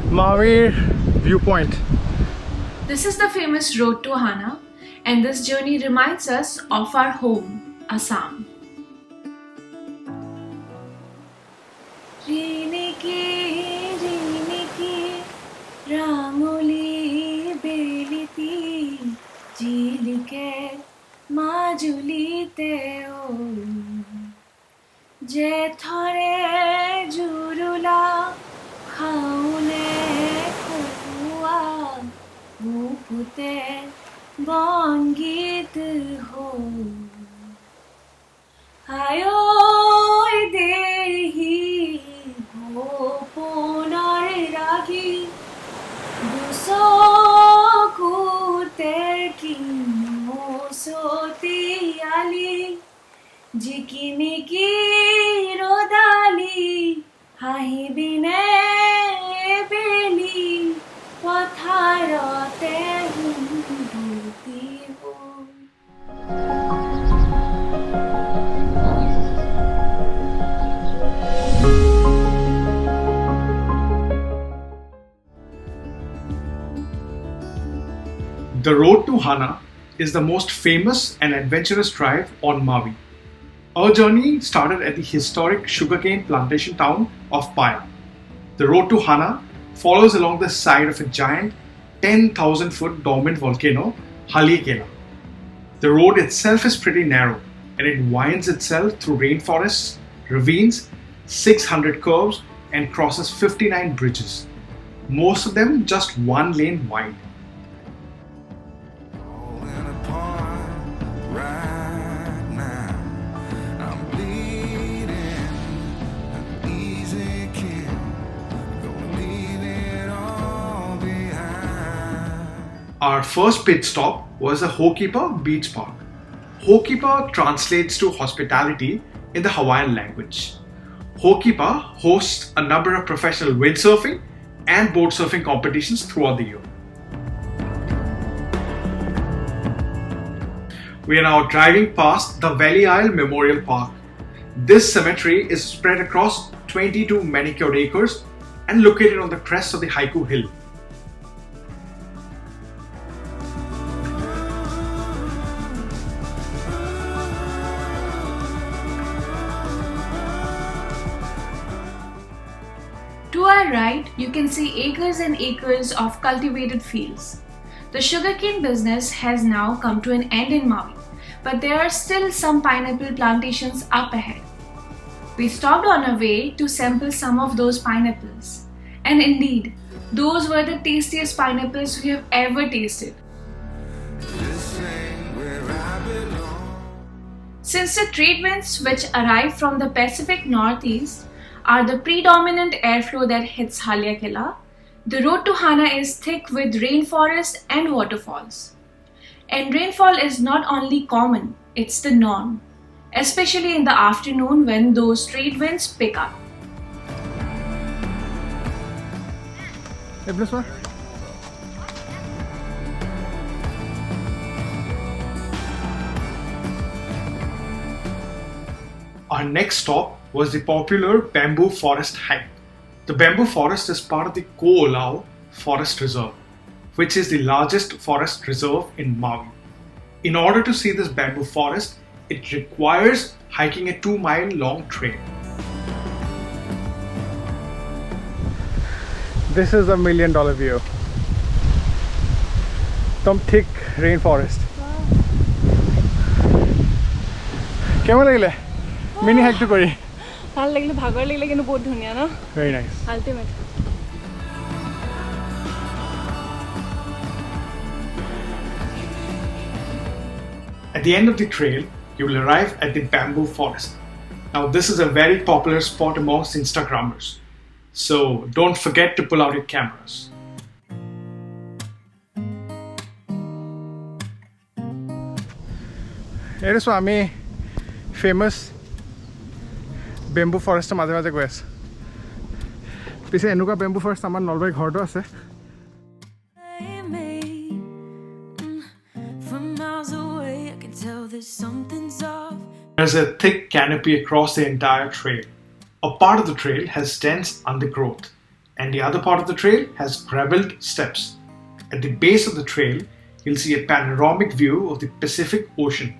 Maui viewpoint. This is the famous road to Hana, and this journey reminds us of our home, Assam. Ramuli beliti jilike majulite o je thore jurula khaune khua bupute bangit ho ayo dehi ho ponar ragi so kute kino soti ali jikini ki rodali hahi bine beli patharote hunduti ho. The road to Hana is the most famous and adventurous drive on Maui. Our journey started at the historic sugarcane plantation town of Paia. The road to Hana follows along the side of a giant 10,000-foot dormant volcano, Haleakala. The road itself is pretty narrow and it winds itself through rainforests, ravines, 600 curves and crosses 59 bridges, most of them just one lane wide. Our first pit stop was the Hokey beach park. Hokey translates to hospitality in the Hawaiian language. Hokey hosts a number of professional windsurfing and boat surfing competitions throughout the year. We are now driving past the Valley Isle Memorial Park. This cemetery is spread across 22 manicured acres and located on the crest of the Haiku Hill. To our right, you can see acres and acres of cultivated fields. The sugarcane business has now come to an end in Maui, but there are still some pineapple plantations up ahead. We stopped on our way to sample some of those pineapples. And indeed, those were the tastiest pineapples we have ever tasted. Since the trade winds which arrive from the Pacific Northeast are the predominant airflow that hits Haleakala, the road to Hana is thick with rainforests and waterfalls. And rainfall is not only common, it's the norm, especially in the afternoon when those trade winds pick up. Our next stop was the popular bamboo forest hike. The bamboo forest is part of the Ko'olau Forest Reserve, which is the largest forest reserve in Maui. In order to see this bamboo forest, it requires hiking a 2-mile long trail. This is $1 million view. Some thick rainforest. কেমন লাগিলে mini হাইকটো কৰি ভাল লাগিলে ভাগৰ লাগিলে কিন্তু বহুত ধুনীয়া ন very nice ultimate At the end of the trail you will arrive at the bamboo forest. Now this is a very popular spot amongst Instagrammers, so don't forget to pull out your cameras. Here is আমি famous bamboo forest মাঝে মাঝে গৈ আছে পিছে এনেকুৱা bamboo forest আমাৰ নলবাৰী ঘৰটো আছে There's a thick canopy across the entire trail. A part of the trail has dense undergrowth. and the other part of the trail has gravelled steps. At the base of the trail, you'll see a panoramic view of the Pacific Ocean.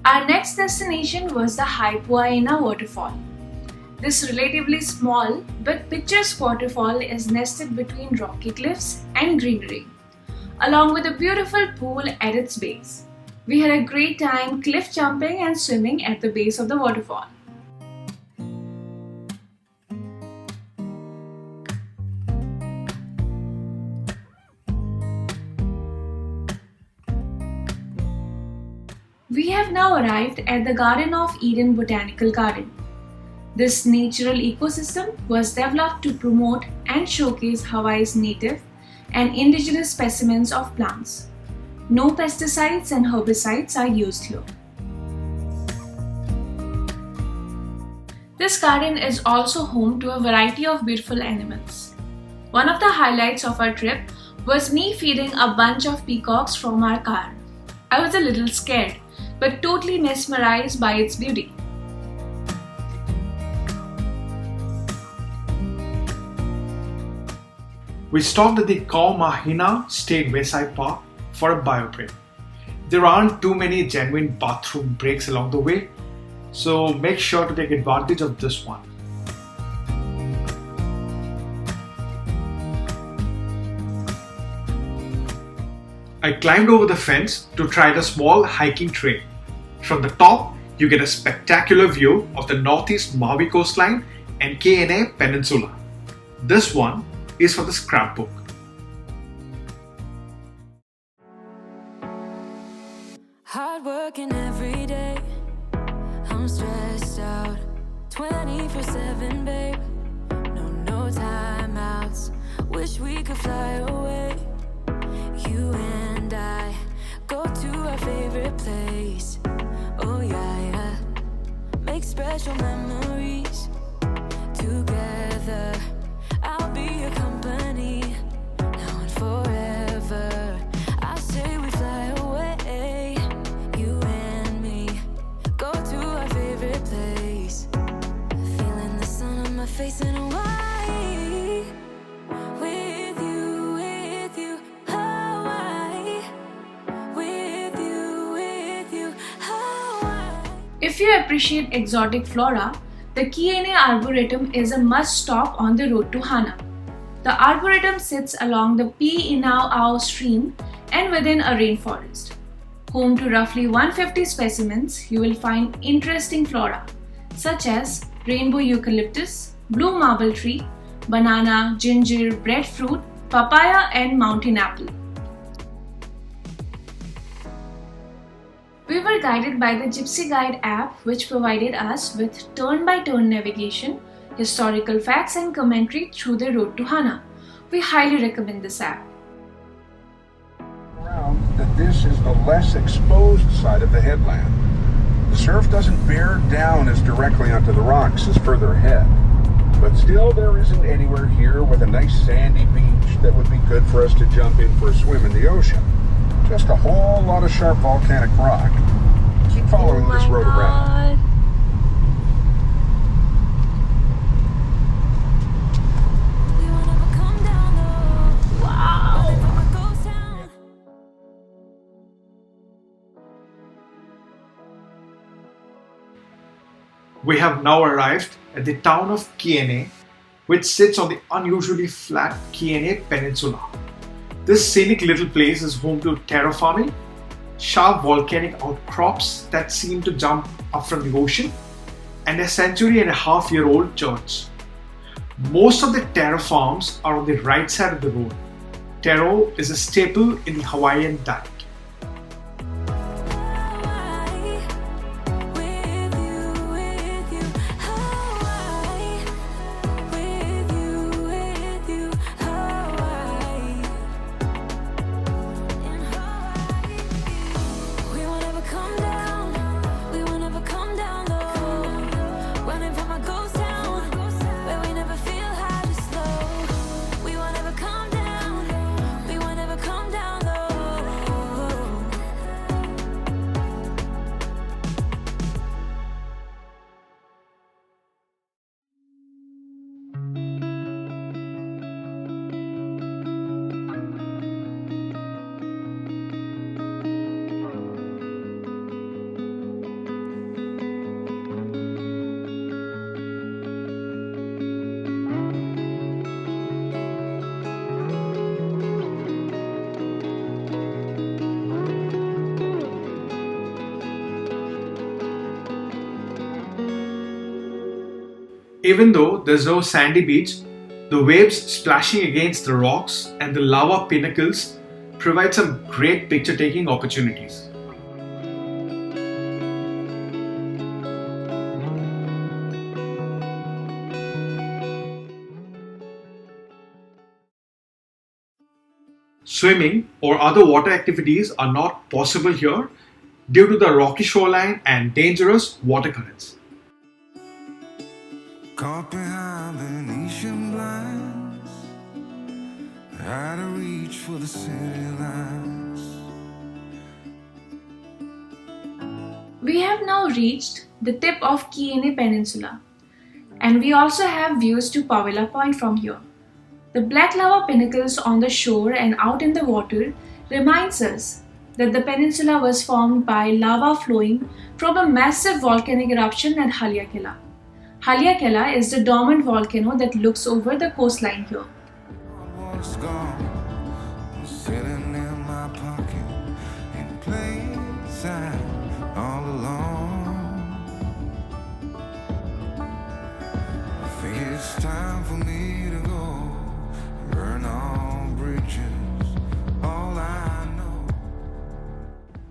Our next destination was the Hawaiian waterfall. This relatively small but picturesque waterfall is nested between rocky cliffs and greenery, along with a beautiful pool at its base. We had a great time cliff jumping and swimming at the base of the waterfall. We have now arrived at the Garden of Eden Botanical Garden. This natural ecosystem was developed to promote and showcase Hawaii's native and indigenous specimens of plants. No pesticides and herbicides are used here. This garden is also home to a variety of beautiful animals. One of the highlights of our trip was me feeding a bunch of peacocks from our car. I was a little scared, but totally mesmerized by its beauty. We stopped at the Hana State Wayside Park for a bio break. There aren't too many genuine bathroom breaks along the way, so make sure to take advantage of this one. I climbed over the fence to try the small hiking trail. From the top, you get a spectacular view of the northeast Maui coastline and Keaney Peninsula. This one is for the scrapbook. Hard working every day, I'm stressed out 24/7, babe. No timeouts, wish we could fly away. You and I go to our favorite place. Oh yeah, make special memories together. I'll be your company now and forever. I say we fly away, you and me, go to our favorite place. Feeling the sun on my face in Hawaii. With you, Hawaii. With you, Hawaii. If you appreciate exotic flora, the Keaney Arboretum is a must-stop on the road to Hana. The Arboretum sits along the Piinauau stream and within a rainforest. Home to roughly 150 specimens, you will find interesting flora such as rainbow eucalyptus, blue marble tree, banana, ginger, breadfruit, papaya and mountain apple. We were guided by the Gypsy Guide app, which provided us with turn-by-turn navigation, historical facts and commentary through the road to Hana. We highly recommend this app. That this is the less exposed side of the headland. The surf doesn't bear down as directly onto the rocks as further ahead. But still, there isn't anywhere here with a nice sandy beach that would be good for us to jump in for a swim in the ocean. Just a whole lot of sharp volcanic rock. Keep following this road around. We have now arrived at the town of Keaney, which sits on the unusually flat Keaney Peninsula. This scenic little place is home to terra farming, sharp volcanic outcrops that seem to jump up from the ocean, and a century-and-a-half-year-old church. Most of the taro farms are on the right side of the road. Taro is a staple in the Hawaiian diet. Even though there's no sandy beach, the waves splashing against the rocks and the lava pinnacles provide some great picture-taking opportunities. Swimming or other water activities are not possible here due to the rocky shoreline and dangerous water currents. Caught behind Venetian blinds, out of reach for the city lights. We have now reached the tip of Keaney Peninsula, and we also have views to Powila Point from here. The black lava pinnacles on the shore and out in the water reminds us that the peninsula was formed by lava flowing from a massive volcanic eruption at Haleakala. Haleakala is the dormant volcano that looks over the coastline here. What's gone? I'm sitting in my pocket in plain sight all alone. I think it's time for me to go, burn all bridges, all I know.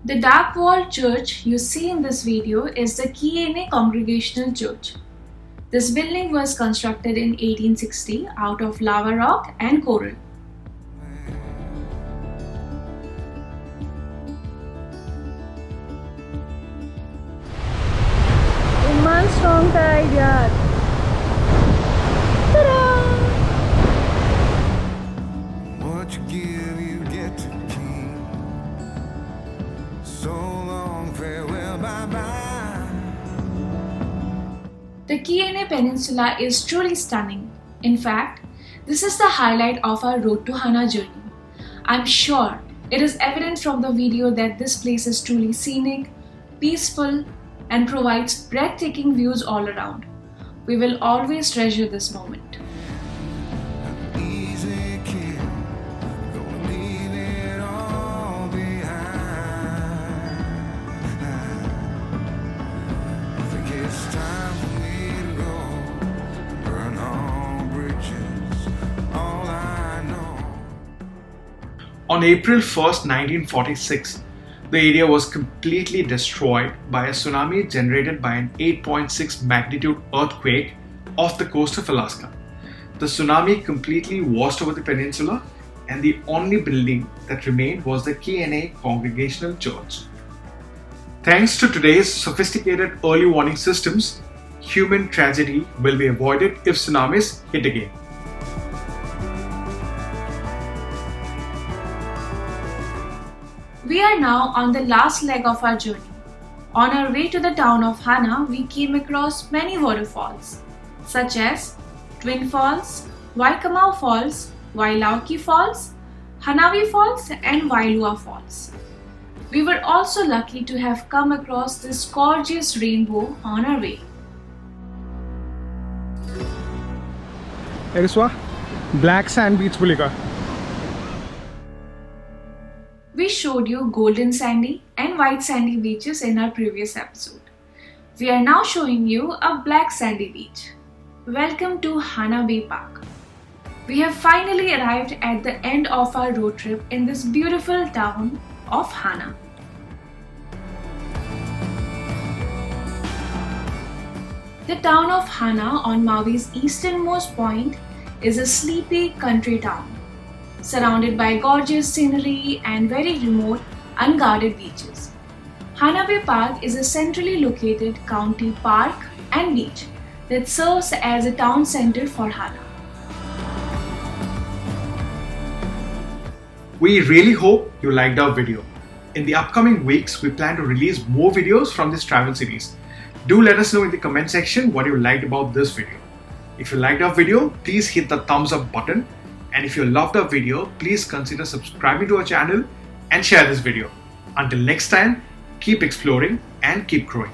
The dark walled church you see in this video is the Keaney Congregational Church. This building was constructed in 1860 out of lava rock and coral. Iman strong tide ইয়াত. What you give, you get to keep. So long, farewell, bye-bye. The Keaney Peninsula is truly stunning. In fact, this is the highlight of our Road to Hana journey. I'm sure it is evident from the video that this place is truly scenic, peaceful, and provides breathtaking views all around. We will always treasure this moment. Easy kid, gonna leave it all behind. I think it's time for me to go, burn all bridges, all I know. On April 1st, 1946, the area was completely destroyed by a tsunami generated by an 8.6 magnitude earthquake off the coast of Alaska. The tsunami completely washed over the peninsula, and the only building that remained was the Keaney Congregational Church. Thanks to today's sophisticated early warning systems, human tragedy will be avoided if tsunamis hit again. We are now on the last leg of our journey. On our way to the town of Hana, we came across many waterfalls, such as Twin Falls, Waikimau Falls, Wailauki Falls, Hanawi Falls, and Wailua Falls. We were also lucky to have come across this gorgeous rainbow on our way. Eriswa black sand beach bulika. We showed you golden sandy and white sandy beaches in our previous episode. We are now showing you a black sandy beach. Welcome to Hana Bay Park. We have finally arrived at the end of our road trip in this beautiful town of Hana. The town of Hana on Maui's easternmost point is a sleepy country town, surrounded by gorgeous scenery and very remote, unguarded beaches. Hana Bay Park is a centrally located county park and beach that serves as a town center for Hana. We really hope you liked our video. In the upcoming weeks, we plan to release more videos from this travel series. Do let us know in the comment section what you liked about this video. If you liked our video, please hit the thumbs up button. And if you loved our video, please consider subscribing to our channel and share this video. Until next time, keep exploring and keep growing.